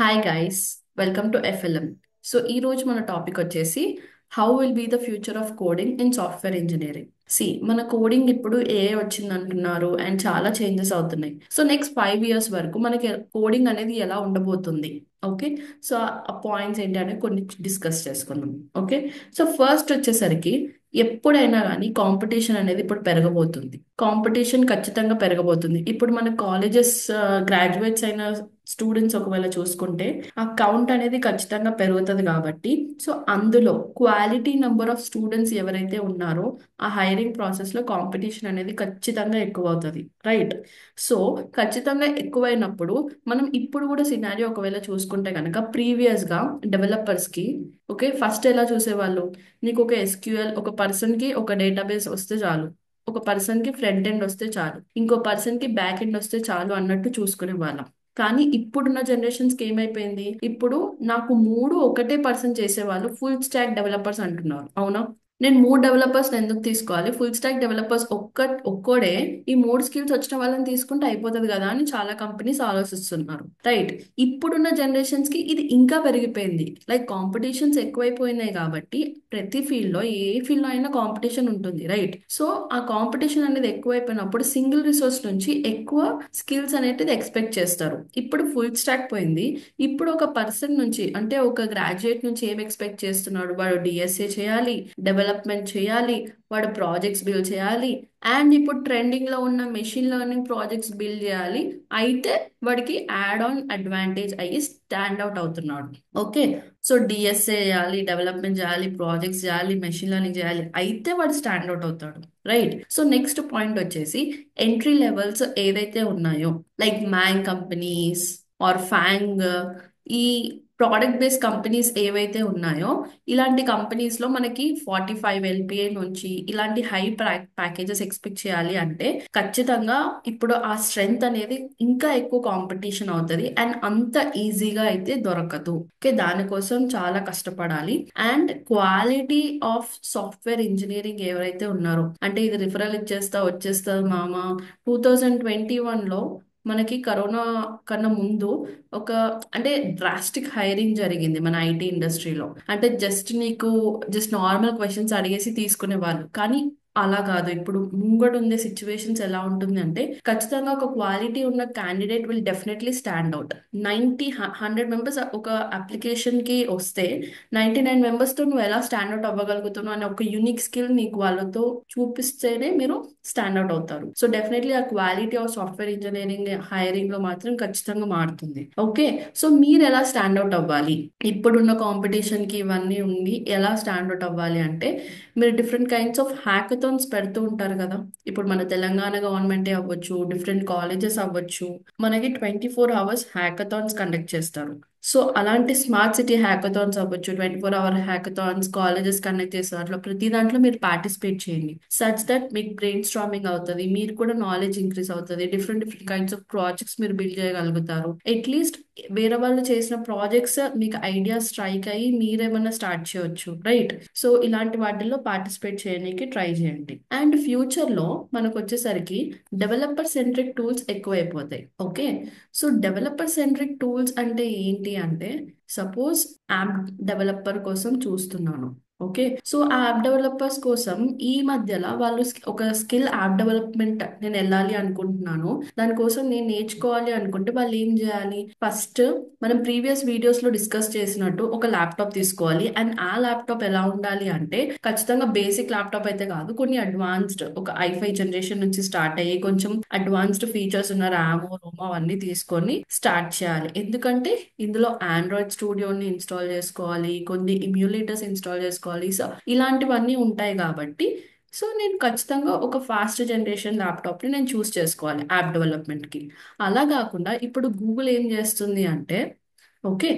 Hi guys, welcome to FLM. So ఈ రోజు మన టాపిక్ వచ్చేసి how will be the future of coding in software engineering. మన coding ఇప్పుడు ఏఐ వచ్చింది అంటున్నారు అండ్ చాలా చేంజెస్ అవుతున్నాయి. సో నెక్స్ట్ 5 years వరకు మనకి కోడింగ్ అనేది ఎలా ఉండబోతుంది? ఓకే. సో ఆ పాయింట్స్ ఏంటి అనేది కొన్ని డిస్కస్ చేసుకుందాం. ఓకే. సో ఫస్ట్ వచ్చేసరికి ఎప్పుడైనా కానీ కాంపిటీషన్ అనేది ఇప్పుడు పెరగబోతుంది. కాంపిటీషన్ ఖచ్చితంగా పెరగబోతుంది. ఇప్పుడు మన కాలేజెస్ గ్రాడ్యుయేట్స్ అయిన స్టూడెంట్స్ ఒకవేళ చూసుకుంటే ఆ కౌంట్ అనేది ఖచ్చితంగా పెరుగుతుంది కాబట్టి సో అందులో క్వాలిటీ నెంబర్ ఆఫ్ స్టూడెంట్స్ ఎవరైతే ఉన్నారో ఆ హైరింగ్ ప్రాసెస్ లో కాంపిటీషన్ అనేది ఖచ్చితంగా ఎక్కువ అవుతుంది. రైట్. సో ఖచ్చితంగా ఎక్కువైనప్పుడు మనం ఇప్పుడు కూడా సినారియో ఒకవేళ చూసుకుంటే కనుక ప్రీవియస్ గా డెవలపర్స్ కి ఓకే ఫస్ట్ ఎలా చూసేవాళ్ళు? నీకు ఒక ఎస్క్యూఎల్ ఒక పర్సన్ కి ఒక డేటాబేస్ వస్తే చాలు, ఒక పర్సన్ కి ఫ్రంట్ ఎండ్ వస్తే చాలు, ఇంకో పర్సన్ కి బ్యాక్ ఎండ్ వస్తే చాలు అన్నట్టు చూసుకునే వాళ్ళం. కానీ ఇప్పుడున్న జనరేషన్స్ కి ఏమైపోయింది? ఇప్పుడు నాకు మూడు ఒకటే పర్సన్ చేసేవాళ్ళు ఫుల్ స్టాక్ డెవలపర్స్ అంటున్నారు. అవునా? నేను మూడు డెవలపర్స్ ఎందుకు తీసుకోవాలి? ఫుల్ స్టాక్ డెవలపర్స్ ఒక్కోడే ఈ మూడు స్కిల్స్ వచ్చిన వాళ్ళని తీసుకుంటే అయిపోతుంది కదా అని చాలా కంపెనీస్ ఆలోచిస్తున్నారు. రైట్. ఇప్పుడున్న జనరేషన్స్ కి ఇది ఇంకా పెరిగిపోయింది. లైక్ కాంపిటీషన్స్ ఎక్కువైపోయినాయి కాబట్టి ప్రతి ఫీల్డ్ లో ఏ ఫీల్డ్ లో అయినా కాంపిటీషన్ ఉంటుంది. రైట్. సో ఆ కాంపిటీషన్ అనేది ఎక్కువైపోయినప్పుడు సింగిల్ రిసోర్స్ నుంచి ఎక్కువ స్కిల్స్ అనేది ఎక్స్పెక్ట్ చేస్తారు. ఇప్పుడు ఫుల్ స్టాక్ పోయింది. ఇప్పుడు ఒక పర్సన్ నుంచి అంటే ఒక గ్రాడ్యుయేట్ నుంచి ఏం ఎక్స్పెక్ట్ చేస్తున్నాడు? వాడు డిఎస్ఏ చేయాలి, డెవలప్మెంట్ చేయాలి, వాడు ప్రాజెక్ట్స్ బిల్డ్ చేయాలి, అండ్ ఇప్పుడు ట్రెండింగ్ లో ఉన్న మెషిన్ లెర్నింగ్ ప్రాజెక్ట్స్ బిల్డ్ చేయాలి. అయితే వాడికి యాడ్ ఆన్ అడ్వాంటేజ్ అయ్యి స్టాండ్ అవుట్ అవుతున్నాడు. ఓకే. సో డిఎస్ఏ చేయాలి, డెవలప్మెంట్ చేయాలి, ప్రాజెక్ట్స్ చేయాలి, మెషిన్ లెర్నింగ్ చేయాలి, అయితే వాడు స్టాండ్ అవుట్ అవుతాడు. రైట్. సో నెక్స్ట్ పాయింట్ వచ్చేసి ఎంట్రీ లెవెల్స్ ఏదైతే ఉన్నాయో లైక్ మ్యాంగ్ కంపెనీస్ ఆర్ ఫ్యాంగ్, ఈ ప్రోడక్ట్ బేస్డ్ కంపెనీస్ ఏవైతే ఉన్నాయో ఇలాంటి కంపెనీస్ లో మనకి 45 LPA నుంచి ఇలాంటి హై ప్యాకేజెస్ ఎక్స్పెక్ట్ చేయాలి అంటే ఖచ్చితంగా ఇప్పుడు ఆ స్ట్రెంగ్త్ అనేది ఇంకా ఎక్కువ కాంపిటీషన్ అవుతుంది అండ్ అంత ఈజీగా అయితే దొరకదు. ఓకే. దానికోసం చాలా కష్టపడాలి. And quality of software engineering ఎవరైతే ఉన్నారో అంటే ఇది రిఫరల్ ఇచ్చేస్తా వచ్చేస్తా మామ. 2021లో మనకి కరోనా కన్నా ముందు ఒక అంటే డ్రాస్టిక్ హైరింగ్ జరిగింది మన ఐటీ ఇండస్ట్రీలో. అంటే జస్ట్ నార్మల్ క్వశ్చన్స్ అడిగేసి తీసుకునే వాళ్ళు. కానీ అలా కాదు. ఇప్పుడు ముంగడు ఉండే సిచ్యువేషన్స్ ఎలా ఉంటుంది అంటే ఖచ్చితంగా ఒక క్వాలిటీ ఉన్న candidate will definitely stand out. 100 members ఒక అప్లికేషన్ కి వస్తే 99 మెంబర్స్ తో నువ్వు ఎలా స్టాండ్ అవుట్ అవ్వగలుగుతున్నావు అనే ఒక యూనిక్ స్కిల్ నీకు వాళ్ళతో చూపిస్తేనే మీరు స్టాండ్ అవుట్ అవుతారు. సో డెఫినెట్లీ ఆ quality of software engineering hiring లో మాత్రం ఖచ్చితంగా మారుతుంది. ఓకే. సో మీరు ఎలా స్టాండ్ అవుట్ అవ్వాలి? ఇప్పుడున్న కాంపిటీషన్ కి ఇవన్నీ ఉండి ఎలా స్టాండ్ అవుట్ అవ్వాలి అంటే మీరు డిఫరెంట్ కైండ్స్ ఆఫ్ హ్యాకథాన్స్ పెడుతూ ఉంటారు కదా. ఇప్పుడు మన తెలంగాణ గవర్నమెంటే అవ్వచ్చు, డిఫరెంట్ కాలేజెస్ అవ్వచ్చు, మనకి 24 hours హ్యాకథాన్స్ కండక్ట్ చేస్తారు. సో అలాంటి స్మార్ట్ సిటీ హ్యాకథాన్స్ అవ్వచ్చు, 24 hour హ్యాకథాన్స్ కాలేజెస్ కండక్ట్ చేస్తారు. అట్లా ప్రతి దాంట్లో మీరు పార్టిసిపేట్ చేయండి. సచ్ దట్ మీకు బ్రెయిన్ స్ట్రామింగ్ అవుతుంది, మీరు కూడా నాలెడ్జ్ ఇంక్రీస్ అవుతుంది, different different kinds of projects మీరు బిల్డ్ చేయగలుగుతారు. అట్లీస్ట్ వేరే వాళ్ళు చేసిన ప్రాజెక్ట్స్ మీకు ఐడియా స్ట్రైక్ అయ్యి మీరేమన్నా స్టార్ట్ చేయొచ్చు. రైట్. సో ఇలాంటి వాటిల్లో పార్టిసిపేట్ చేయడానికి ట్రై చేయండి. అండ్ ఫ్యూచర్ లో మనకు వచ్చేసరికి డెవలపర్ సెంట్రిక్ టూల్స్ ఎక్కువైపోతాయి. Okay. So developer centric tools అంటే ఏంటి అంటే సపోజ్ యాప్ డెవలపర్ కోసం చూస్తున్నాను. ఓకే. సో ఆ యాప్ డెవలపర్స్ కోసం ఈ మధ్యలో వాళ్ళు ఒక స్కిల్ యాప్ డెవలప్మెంట్ నేను వెళ్ళాలి అనుకుంటున్నాను, దానికోసం నేను నేర్చుకోవాలి అనుకుంటే వాళ్ళు ఏం చేయాలి? ఫస్ట్ మనం ప్రీవియస్ వీడియోస్ లో డిస్కస్ చేసినట్టు ఒక ల్యాప్టాప్ తీసుకోవాలి. అండ్ ఆ ల్యాప్టాప్ ఎలా ఉండాలి అంటే ఖచ్చితంగా బేసిక్ ల్యాప్టాప్ అయితే కాదు, కొన్ని అడ్వాన్స్డ్ ఒక i5 జనరేషన్ నుంచి స్టార్ట్ అయ్యి కొంచెం అడ్వాన్స్డ్ ఫీచర్స్ ఉన్న ర్యామ్ రోమ్ అవన్నీ తీసుకొని స్టార్ట్ చేయాలి. ఎందుకంటే ఇందులో ఆండ్రాయిడ్ స్టూడియోని ఇన్స్టాల్ చేసుకోవాలి, కొన్ని ఇమ్యులేటర్స్ ఇన్స్టాల్ చేసుకోవాలి. సో ఇలాంటివన్నీ ఉంటాయి కాబట్టి సో నేను ఖచ్చితంగా ఒక ఫాస్ట్ జనరేషన్ ల్యాప్టాప్ ని నేను చూస్ చేసుకోవాలి యాప్ డెవలప్మెంట్ కి. అలా కాకుండా ఇప్పుడు గూగుల్ ఏం చేస్తుంది అంటే ఓకే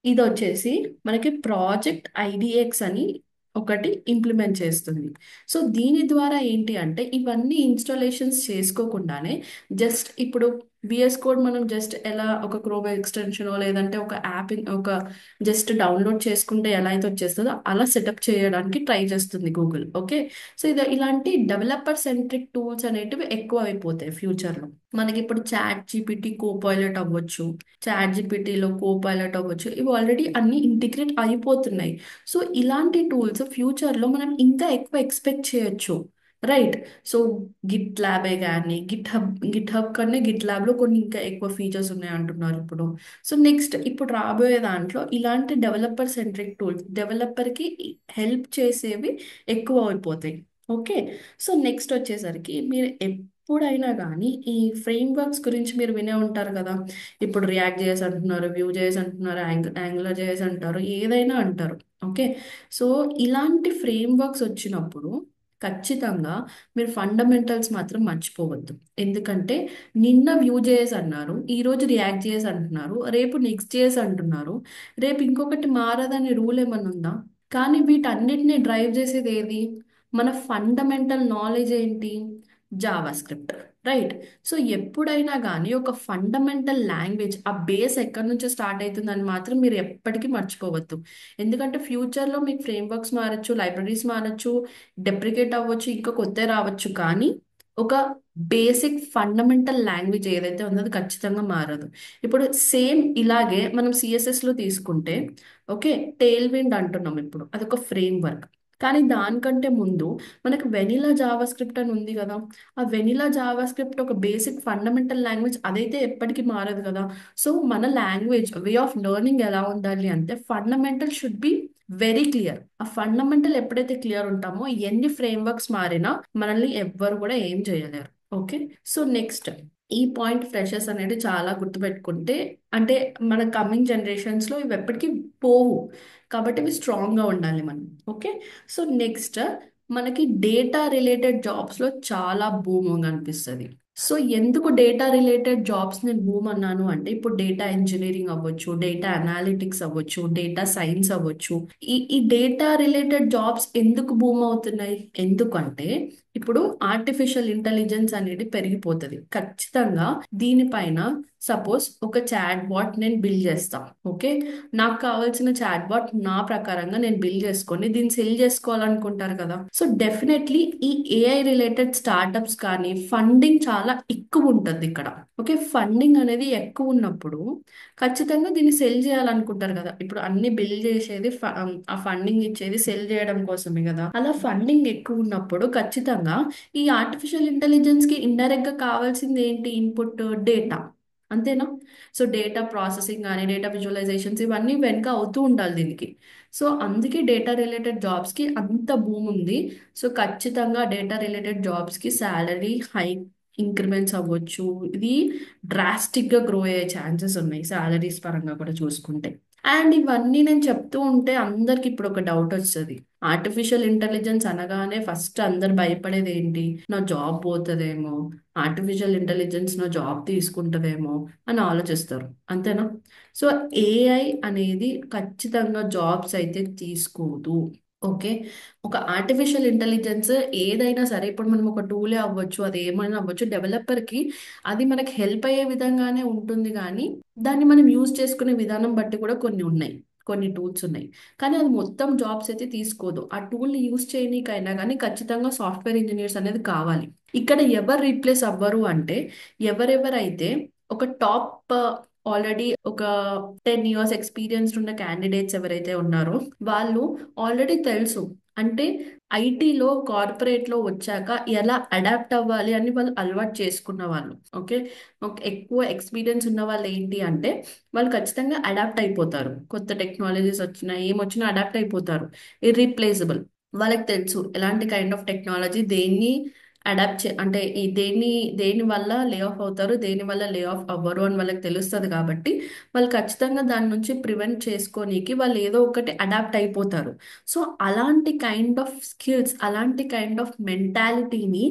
ఇది వచ్చేసి మనకి ప్రాజెక్ట్ ఐడిఎక్స్ అని ఒకటి ఇంప్లిమెంట్ చేస్తుంది. సో దీని ద్వారా ఏంటి అంటే ఇవన్నీ ఇన్స్టాలేషన్స్ చేసుకోకుండానే జస్ట్ ఇప్పుడు విఎస్ కోడ్ మనం జస్ట్ ఎలా ఒక క్రోమ్ ఎక్స్టెన్షన్ లేదంటే ఒక యాప్ ఒక జస్ట్ డౌన్లోడ్ చేసుకుంటే ఎలా అయితే వచ్చేస్తుందో అలా సెటప్ చేయడానికి ట్రై చేస్తుంది గూగుల్. ఓకే, సో ఇది ఇలాంటి డెవలపర్ సెంట్రిక్ టూల్స్ అనేటివి ఎక్కువ అయిపోతాయి ఫ్యూచర్లో. మనకి ఇప్పుడు చాట్ జీపీటీ కో పైలట్ అవ్వచ్చు, చాట్ జీపీటీలో కో పైలట్ అవ్వచ్చు, ఇవి ఆల్రెడీ అన్ని ఇంటిగ్రేట్ అయిపోతున్నాయి. సో ఇలాంటి టూల్స్ ఫ్యూచర్లో మనం ఇంకా ఎక్కువ ఎక్స్పెక్ట్ చేయొచ్చు, రైట్? సో గిట్ ల్యాబే కానీ గిట్ హబ్ కన్నా గిట్ ల్యాబ్లో కొన్ని ఇంకా ఎక్కువ ఫీచర్స్ ఉన్నాయి అంటున్నారు ఇప్పుడు. సో నెక్స్ట్ ఇప్పుడు రాబోయే దాంట్లో ఇలాంటి డెవలపర్ సెంట్రిక్ టూల్స్ డెవలపర్కి హెల్ప్ చేసేవి ఎక్కువ అయిపోతాయి. ఓకే, సో నెక్స్ట్ వచ్చేసరికి మీరు ఎప్పుడైనా కానీ ఈ ఫ్రేమ్ వర్క్స్ గురించి మీరు వినే ఉంటారు కదా. ఇప్పుడు రియాక్ట్ జేఎస్ అంటున్నారు, వ్యూ జేఎస్ అంటున్నారు, యాంగులర్ జేఎస్ అంటారు, ఏదైనా అంటారు. ఓకే, సో ఇలాంటి ఫ్రేమ్ వర్క్స్ వచ్చినప్పుడు ఖచ్చితంగా మీరు ఫండమెంటల్స్ మాత్రం మర్చిపోవద్దు. ఎందుకంటే నిన్న వ్యూ జేఎస్ అన్నారు, ఈరోజు రియాక్ట్ జేఎస్ అంటున్నారు, రేపు నెక్స్ట్ జేఎస్ అంటున్నారు, రేపు ఇంకొకటి మారదనే రూల్ ఏమన్నా ఉందా? కానీ వీటన్నిటిని డ్రైవ్ చేసేది ఏది? మన ఫండమెంటల్ నాలెడ్జ్ ఏంటి? Java script, right? సో ఎప్పుడైనా కానీ ఒక ఫండమెంటల్ లాంగ్వేజ్ ఆ బేస్ ఎక్కడి నుంచో స్టార్ట్ అవుతుందని మాత్రం మీరు ఎప్పటికీ మర్చిపోవద్దు. ఎందుకంటే ఫ్యూచర్లో మీకు ఫ్రేమ్ వర్క్స్ మారచ్చు, లైబ్రరీస్ మారచ్చు, డెప్రికేట్ అవ్వచ్చు, ఇంకా కొత్త రావచ్చు, కానీ ఒక బేసిక్ ఫండమెంటల్ లాంగ్వేజ్ ఏదైతే ఉందో అది ఖచ్చితంగా మారదు. ఇప్పుడు సేమ్ ఇలాగే మనం సిఎస్ఎస్లో తీసుకుంటే, ఓకే, టేల్ విండ్ అంటున్నాం ఇప్పుడు, అదొక ఫ్రేమ్ వర్క్. కానీ దానికంటే ముందు మనకు వెనిలా జావా స్క్రిప్ట్ అని ఉంది కదా. ఆ వెనిలా జావా స్క్రిప్ట్ ఒక బేసిక్ ఫండమెంటల్ లాంగ్వేజ్, అదైతే ఎప్పటికీ మారదు కదా. సో మన లాంగ్వేజ్ వే ఆఫ్ లెర్నింగ్ ఎలా ఉండాలి అంటే fundamental should be very clear. ఆ ఫండమెంటల్ ఎప్పుడైతే క్లియర్ ఉంటామో ఎన్ని ఫ్రేమ్ వర్క్స్ మారినా మనల్ని ఎవ్వరు కూడా ఏం చేయలేరు. ఓకే, సో నెక్స్ట్ ఈ పాయింట్ ఫ్రెషర్స్ అనేది చాలా గుర్తుపెట్టుకుంటే, అంటే మన కమింగ్ జనరేషన్స్లో ఇవి ఎప్పటికీ పోవు, కాబట్టి ఇవి స్ట్రాంగ్గా ఉండాలి మనం. ఓకే, సో నెక్స్ట్ మనకి డేటా రిలేటెడ్ జాబ్స్లో చాలా బూమింగ్ అనిపిస్తుంది. సో ఎందుకు డేటా రిలేటెడ్ జాబ్స్ నేను బూమ్ అన్నాను అంటే, ఇప్పుడు డేటా ఇంజనీరింగ్ అవ్వచ్చు, డేటా అనాలిటిక్స్ అవ్వచ్చు, డేటా సైన్స్ అవ్వచ్చు, ఈ డేటా రిలేటెడ్ జాబ్స్ ఎందుకు బూమ్ అవుతున్నాయి? ఎందుకంటే ఇప్పుడు ఆర్టిఫిషియల్ ఇంటెలిజెన్స్ అనేది పెరిగిపోతుంది ఖచ్చితంగా. దీనిపైన సపోజ్ ఒక చాట్ బాట్ నేను బిల్డ్ చేస్తా. ఓకే, నాకు కావాల్సిన చాట్ బాట్ నా ప్రకారంగా నేను బిల్డ్ చేసుకొని దీన్ని సెల్ చేసుకోవాలనుకుంటారు కదా. సో డెఫినెట్లీ ఈ ఏఐ రిలేటెడ్ స్టార్టప్స్ కానీ ఫండింగ్ చాలా ఎక్కువ ఉంటుంది ఇక్కడ. ఓకే, ఫండింగ్ అనేది ఎక్కువ ఉన్నప్పుడు ఖచ్చితంగా దీన్ని సెల్ చేయాలనుకుంటారు కదా. ఇప్పుడు అన్ని బిల్డ్ చేసేది ఆ ఫండింగ్ ఇచ్చేది సెల్ చేయడం కోసమే కదా. అలా ఫండింగ్ ఎక్కువ ఉన్నప్పుడు ఖచ్చితంగా ఈ ఆర్టిఫిషియల్ ఇంటెలిజెన్స్ కి ఇండైరెక్ట్ గా కావాల్సింది ఏంటి? ఇన్పుట్ డేటా, అంతేనా? సో డేటా ప్రాసెసింగ్ కానీ డేటా విజువలైజేషన్స్ ఇవన్నీ వెనుక అవుతూ ఉండాలి దీనికి. సో అందుకే డేటా రిలేటెడ్ జాబ్స్కి అంత భూమి ఉంది. సో ఖచ్చితంగా డేటా రిలేటెడ్ జాబ్స్కి శాలరీ హైక్ ఇంక్రిమెంట్స్ అవ్వచ్చు. ఇది డ్రాస్టిక్గా గ్రో అయ్యే ఛాన్సెస్ ఉన్నాయి శాలరీస్ పరంగా కూడా చూసుకుంటే. అండ్ ఇవన్నీ నేను చెప్తూ ఉంటే అందరికి ఇప్పుడు ఒక డౌట్ వస్తుంది. ఆర్టిఫిషియల్ ఇంటెలిజెన్స్ అనగానే ఫస్ట్ అందరు భయపడేది ఏంటి? నా జాబ్ పోతుందేమో, ఆర్టిఫిషియల్ ఇంటెలిజెన్స్ నా జాబ్ తీసుకుంటుందేమో అని ఆలోచిస్తారు, అంతేనా? సో ఏఐ అనేది ఖచ్చితంగా జాబ్స్ అయితే తీసుకోదు. ఓకే, ఒక ఆర్టిఫిషియల్ ఇంటెలిజెన్స్ ఏదైనా సరే, ఇప్పుడు మనం ఒక టూలే అవ్వచ్చు, అది ఏమైనా అవ్వచ్చు, డెవలపర్కి అది మనకి హెల్ప్ అయ్యే విధంగానే ఉంటుంది. కానీ దాన్ని మనం యూజ్ చేసుకునే విధానం బట్టి కూడా కొన్ని ఉన్నాయి, కొన్ని టూల్స్ ఉన్నాయి. కానీ అది మొత్తం జాబ్స్ అయితే తీసుకోదు. ఆ టూల్ని యూజ్ చేయనీకైనా కానీ ఖచ్చితంగా సాఫ్ట్వేర్ ఇంజనీర్స్ అనేది కావాలి. ఇక్కడ ఎవరు రీప్లేస్ అవ్వరు అంటే, ఎవరెవరైతే ఒక టాప్ ఆల్రెడీ ఒక 10 years ఎక్స్పీరియన్స్ ఉన్న క్యాండిడేట్స్ ఎవరైతే ఉన్నారో వాళ్ళు ఆల్రెడీ తెలుసు. అంటే ఐటీలో కార్పొరేట్లో వచ్చాక ఎలా అడాప్ట్ అవ్వాలి అని వాళ్ళు అలవాటు చేసుకున్న వాళ్ళు. ఓకే, ఒక ఎక్కువ ఎక్స్పీరియన్స్ ఉన్న వాళ్ళు ఏంటి అంటే వాళ్ళు ఖచ్చితంగా అడాప్ట్ అయిపోతారు. కొత్త టెక్నాలజీస్ వచ్చినా ఏమొచ్చినా అడాప్ట్ అయిపోతారు. ఇర్రీప్లేసబుల్. వాళ్ళకి తెలుసు ఎలాంటి కైండ్ ఆఫ్ టెక్నాలజీ దేన్ని అడాప్ట్ అంటే ఈ దేని వల్ల లే ఆఫ్ అవుతారు, దేని వల్ల లే ఆఫ్ అవ్వరు అని వాళ్ళకి తెలుస్తుంది. కాబట్టి వాళ్ళు ఖచ్చితంగా దాని నుంచి ప్రివెంట్ చేసుకోనీకి వాళ్ళు ఏదో ఒకటి అడాప్ట్ అయిపోతారు. సో అలాంటి కైండ్ ఆఫ్ స్కిల్స్, అలాంటి కైండ్ ఆఫ్ మెంటాలిటీని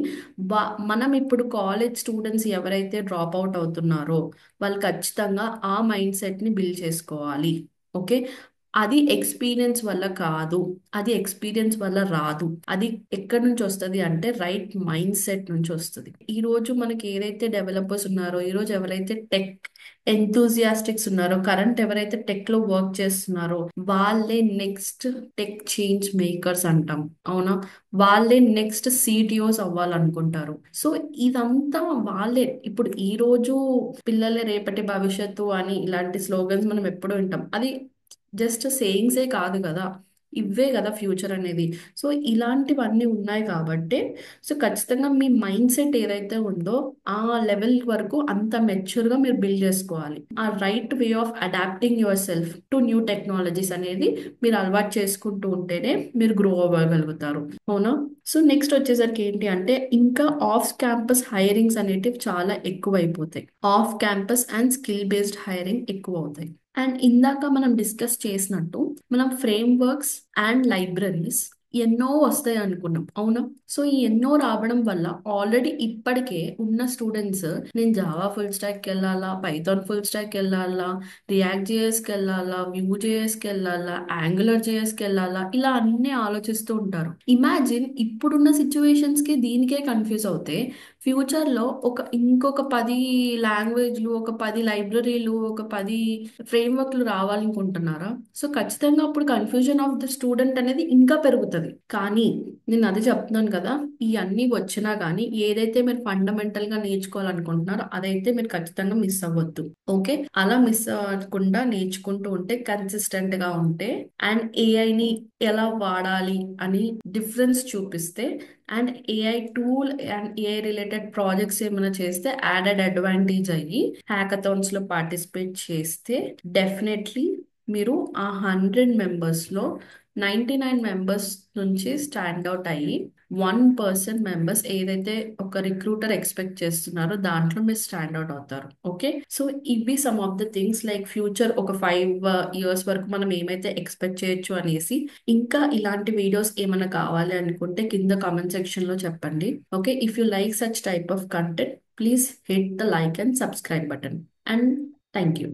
మనం ఇప్పుడు కాలేజ్ స్టూడెంట్స్ ఎవరైతే డ్రాప్ అవుట్ అవుతున్నారో వాళ్ళు ఖచ్చితంగా ఆ మైండ్ సెట్ని బిల్డ్ చేసుకోవాలి. ఓకే, అది ఎక్స్పీరియన్స్ వల్ల కాదు, అది ఎక్స్పీరియన్స్ వల్ల రాదు. అది ఎక్కడి నుంచి వస్తుంది అంటే రైట్ మైండ్ సెట్ నుంచి వస్తుంది. ఈ రోజు మనకి ఏదైతే డెవలపర్స్ ఉన్నారో, ఈ రోజు ఎవరైతే టెక్ ఎంతూజియాస్టిక్స్ ఉన్నారో, కరెంట్ ఎవరైతే టెక్ లో వర్క్ చేస్తున్నారో, వాళ్ళే నెక్స్ట్ టెక్ చేంజ్ మేకర్స్ అంటాం. అవునా? వాళ్ళే నెక్స్ట్ సిటిఓస్ అవ్వాలనుకుంటారు. సో ఇదంతా వాళ్ళే. ఇప్పుడు ఈ రోజు పిల్లలే రేపటి భవిష్యత్తు అని ఇలాంటి స్లోగన్స్ మనం ఎప్పుడూ వింటాం. అది జస్ట్ సేయింగ్సే కాదు కదా, ఇవే కదా ఫ్యూచర్ అనేది. సో ఇలాంటివన్నీ ఉన్నాయి కాబట్టి, సో ఖచ్చితంగా మీ మైండ్ సెట్ ఏదైతే ఉందో ఆ లెవెల్ వరకు అంత మెచ్యూర్గా మీరు బిల్డ్ చేసుకోవాలి. ఆ right way of adapting yourself to new technologies అనేది మీరు అలవాటు చేసుకుంటూ ఉంటేనే మీరు గ్రో అవ్వగలుగుతారు. అవునా? సో నెక్స్ట్ వచ్చేసరికి ఏంటి అంటే, ఇంకా ఆఫ్ క్యాంపస్ హైరింగ్స్ అనేటివి చాలా ఎక్కువ అయిపోతాయి. Off campus and skill based hiring ఎక్కువ అవుతాయి. అండ్ ఇందాక మనం డిస్కస్ చేసినట్టు, మనం ఫ్రేమ్ వర్క్స్ అండ్ లైబ్రరీస్ ఎన్నో వస్తాయి అనుకున్నాం. అవునా? సో ఈ ఎన్నో రావడం వల్ల ఆల్రెడీ ఇప్పటికే ఉన్న స్టూడెంట్స్, నేను జావా ఫుల్ స్టాక్ వెళ్ళాలా, పైథాన్ ఫుల్ స్టాక్ వెళ్ళాలా, రియాక్ట్ జేఎస్కి వెళ్ళాలా, వ్యూ జేఎస్కి వెళ్ళాలా, యాంగులర్ జేఎస్కి వెళ్ళాలా, ఇలా అన్ని ఆలోచిస్తూ ఉంటారు. ఇమాజిన్ ఇప్పుడున్న సిచ్యువేషన్స్ కి దీనికే కన్ఫ్యూజ్ అవుతే, ఫ్యూచర్ లో ఇంకొక 10 లాంగ్వేజ్లు, ఒక 10 లైబ్రరీలు, ఒక 10 ఫ్రేమ్వర్క్లు రావాలనుకుంటున్నారా? సో ఖచ్చితంగా అప్పుడు కన్ఫ్యూజన్ ఆఫ్ ద స్టూడెంట్ అనేది ఇంకా పెరుగుతుంది. కానీ నేను అది చెప్తున్నాను కదా, ఇవన్నీ వచ్చినా కానీ ఏదైతే మీరు ఫండమెంటల్ గా నేర్చుకోవాలనుకుంటున్నారో అదైతే మీరు ఖచ్చితంగా మిస్ అవ్వద్దు. ఓకే? అలా మిస్ అవ్వకుండా నేర్చుకుంటూ ఉంటే, కన్సిస్టెంట్ గా ఉంటే, అండ్ ఏఐని ఎలా వాడాలి అని డిఫరెన్స్ చూపిస్తే, and AI tool and AI related projects ఏమైనా చేస్తే యాడెడ్ అడ్వాంటేజ్ అయ్యి హ్యాకథాన్స్ లో పార్టిసిపేట్ చేస్తే, డెఫినెట్లీ మీరు ఆ 100 మెంబర్స్ లో 99 మెంబర్స్ నుంచి స్టాండ్ అవుట్ అయ్యి 1% మెంబర్స్ ఏదైతే ఒక రిక్రూటర్ ఎక్స్పెక్ట్ చేస్తున్నారో దాంట్లో మీరు స్టాండ్ అవుట్ అవుతారు. ఓకే? సో ఇవి some of the things, like future ఒక 5 years వరకు మనం ఏమైతే ఎక్స్పెక్ట్ చేయొచ్చు అనేసి. ఇంకా ఇలాంటి వీడియోస్ ఏమైనా కావాలి అనుకుంటే కింద కామెంట్ సెక్షన్ లో చెప్పండి. Okay? If you like such type of content, please hit the like and subscribe button. And thank you.